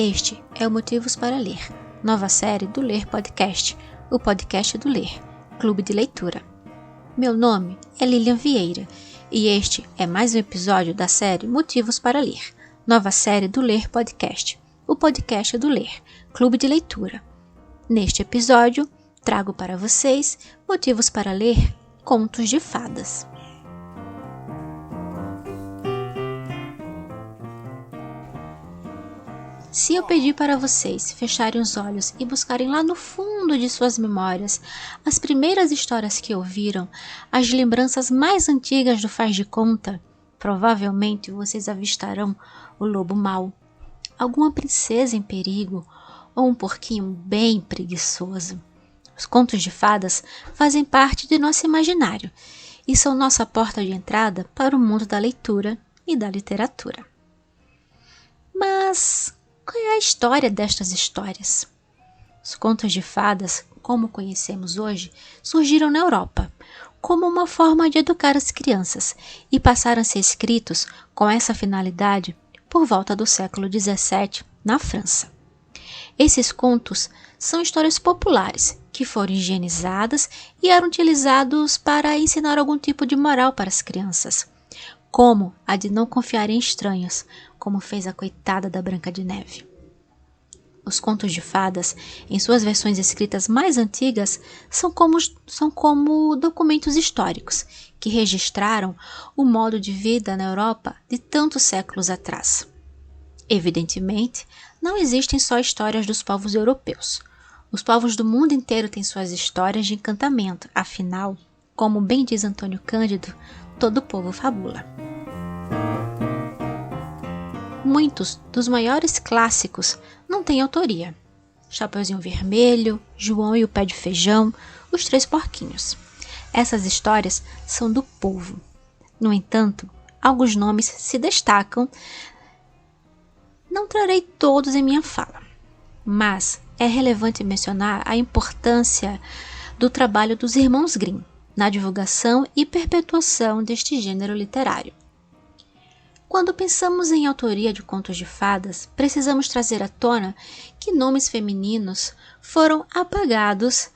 Este é o Motivos para Ler, nova série do Ler Podcast, o podcast do Ler, Clube de Leitura. Meu nome é Lilian Vieira e este é mais um episódio da série Motivos para Ler, nova série do Ler Podcast, o podcast do Ler, Clube de Leitura. Neste episódio, trago para vocês motivos para ler contos de fadas. Se eu pedir para vocês fecharem os olhos e buscarem lá no fundo de suas memórias as primeiras histórias que ouviram, as lembranças mais antigas do faz de conta, provavelmente vocês avistarão o lobo mau, alguma princesa em perigo ou um porquinho bem preguiçoso. Os contos de fadas fazem parte de nosso imaginário e são nossa porta de entrada para o mundo da leitura e da literatura. Mas qual é a história destas histórias? Os contos de fadas, como conhecemos hoje, surgiram na Europa, como uma forma de educar as crianças e passaram a ser escritos com essa finalidade por volta do século XVII, na França. Esses contos são histórias populares que foram higienizadas e eram utilizados para ensinar algum tipo de moral para as crianças, como a de não confiar em estranhos, como fez a coitada da Branca de Neve. Os contos de fadas, em suas versões escritas mais antigas, são como documentos históricos que registraram o modo de vida na Europa de tantos séculos atrás. Evidentemente, não existem só histórias dos povos europeus. Os povos do mundo inteiro têm suas histórias de encantamento, afinal, como bem diz Antônio Cândido, todo povo fabula. Muitos dos maiores clássicos não têm autoria. Chapeuzinho Vermelho, João e o Pé de Feijão, Os Três Porquinhos. Essas histórias são do povo. No entanto, alguns nomes se destacam. Não trarei todos em minha fala, mas é relevante mencionar a importância do trabalho dos irmãos Grimm na divulgação e perpetuação deste gênero literário. Quando pensamos em autoria de contos de fadas, precisamos trazer à tona que nomes femininos foram apagados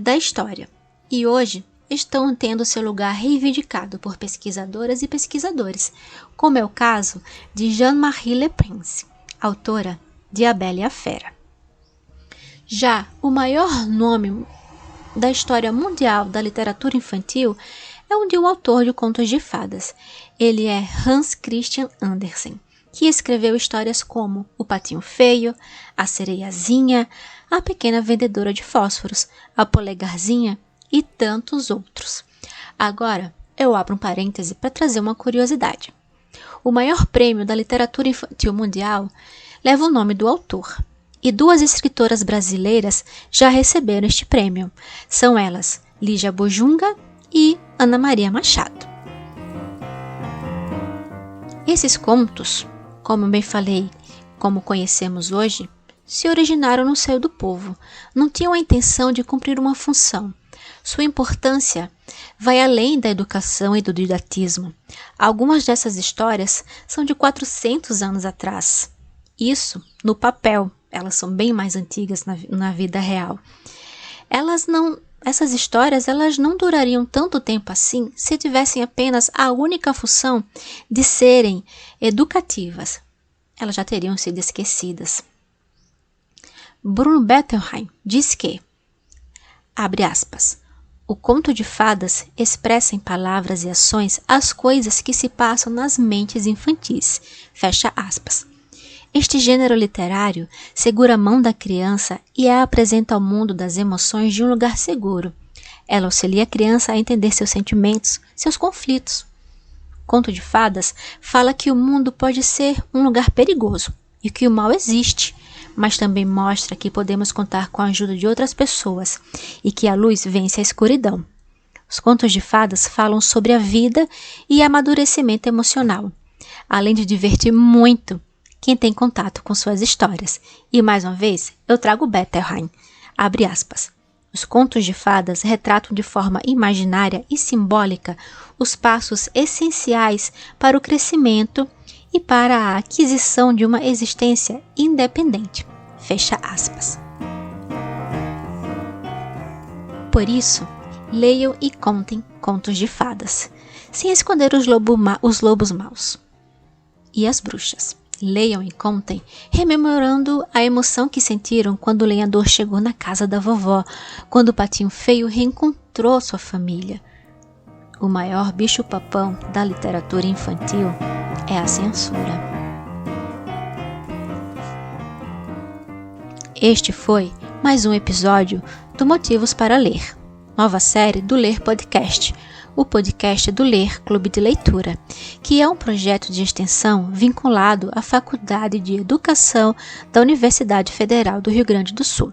da história e hoje estão tendo seu lugar reivindicado por pesquisadoras e pesquisadores, como é o caso de Jean-Marie Le Prince, autora de A Bela e a Fera. Já o maior nome da história mundial da literatura infantil é um de um autor de contos de fadas. Ele é Hans Christian Andersen, que escreveu histórias como O Patinho Feio, A Sereiazinha, A Pequena Vendedora de Fósforos, A Polegarzinha e tantos outros. Agora, eu abro um parêntese para trazer uma curiosidade. O maior prêmio da literatura infantil mundial leva o nome do autor, e duas escritoras brasileiras já receberam este prêmio. São elas Lígia Bojunga e Ana Maria Machado. Esses contos, como bem falei, como conhecemos hoje, se originaram no seio do povo. Não tinham a intenção de cumprir uma função. Sua importância vai além da educação e do didatismo. Algumas dessas histórias são de 400 anos atrás. Isso no papel, elas são bem mais antigas na vida real. Essas histórias não durariam tanto tempo assim se tivessem apenas a única função de serem educativas. Elas já teriam sido esquecidas. Bruno Bettelheim diz que, abre aspas, o conto de fadas expressa em palavras e ações as coisas que se passam nas mentes infantis. Fecha aspas. Este gênero literário segura a mão da criança e a apresenta ao mundo das emoções de um lugar seguro. Ela auxilia a criança a entender seus sentimentos, seus conflitos. Conto de fadas fala que o mundo pode ser um lugar perigoso e que o mal existe, mas também mostra que podemos contar com a ajuda de outras pessoas e que a luz vence a escuridão. Os contos de fadas falam sobre a vida e amadurecimento emocional, além de divertir muito quem tem contato com suas histórias. E mais uma vez, eu trago Bettelheim, abre aspas. Os contos de fadas retratam de forma imaginária e simbólica os passos essenciais para o crescimento e para a aquisição de uma existência independente. Fecha aspas. Por isso, leiam e contem contos de fadas, sem esconder os lobos maus e as bruxas. Leiam e contem, rememorando a emoção que sentiram quando o lenhador chegou na casa da vovó, quando o patinho feio reencontrou sua família. O maior bicho-papão da literatura infantil é a censura. Este foi mais um episódio do Motivos para Ler, nova série do Ler Podcast, o podcast do Ler Clube de Leitura, que é um projeto de extensão vinculado à Faculdade de Educação da Universidade Federal do Rio Grande do Sul.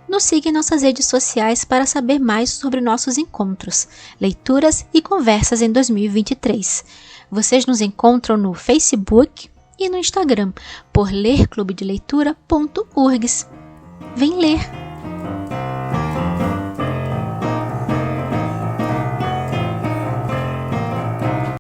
Nos siga em nossas redes sociais para saber mais sobre nossos encontros, leituras e conversas em 2023. Vocês nos encontram no Facebook e no Instagram por lerclubedeleitura.urgs. Vem ler!